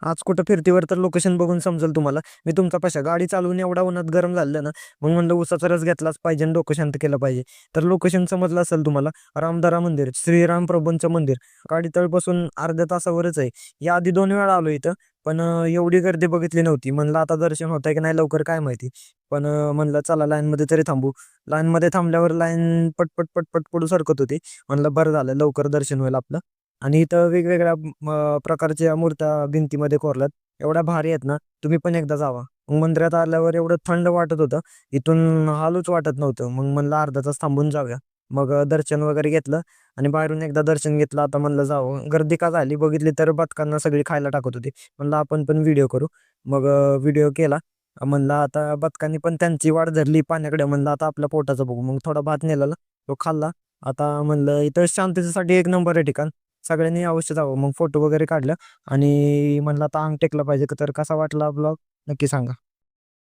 आज कुठं फिरतीवर तर लोकेशन बघून समजेल तुम्हाला. मी तुमचा पशा गाडी चालवून एवढा उन्हात गरम झालेलं ना, मग म्हणलं उसाचा रस घेतलाच पाहिजे आणि डोकं शांत केलं पाहिजे. तर लोकेशन समजलं असेल तुम्हाला. रामदारा मंदिर, श्रीराम प्रभूंचं मंदिर. गाडीतळपासून अर्ध्या तासावरच आहे. याआधी 2 वेळा आलो इथं. पण एवढी गर्दी बघितली नव्हती. म्हणलं आता दर्शन होतंय की नाही लवकर काय माहिती. पण म्हणलं चला लाईनमध्ये तरी थांबू. लाईनमध्ये थांबल्यावर लाईन पटपट, पटपट पुढे सरकत होती. म्हणलं बरं झालं लवकर दर्शन होईल आपलं. आणि इथं वेगवेगळ्या प्रकारच्या मूर्त्या भिंतीमध्ये कोरल्यात. एवढ्या भारी आहेत ना, तुम्ही पण एकदा जावा. मग मंदिरात आल्यावर एवढं थंड वाटत होतं, इथून हालूच वाटत नव्हतं. मग म्हणलं अर्धा तास थांबून जाऊया. मग दर्शन वगैरे घेतलं आणि बाहेरून एकदा दर्शन घेतलं. आता म्हणलं जावं. गर्दी का झाली बघितली तर बदकांना सगळी खायला टाकत होती. म्हणलं आपण पण व्हिडिओ करू. मग व्हिडिओ केला. म्हणलं आता बदकांनी पण त्यांची वाट धरली पाण्याकडे. म्हणलं आता आपल्या पोटाचं बघू. मग थोडा भात नेलेला, तो खाल्ला. आता म्हणलं इथं शांततेसाठी एक नंबर आहे ठिकाण. सगळ्यांनी अवश्य जावं. मग फोटो वगैरे काढलं आणि म्हणलं आता अंग टेकलं पाहिजे. तर कसा वाटला ब्लॉग नक्की सांगा.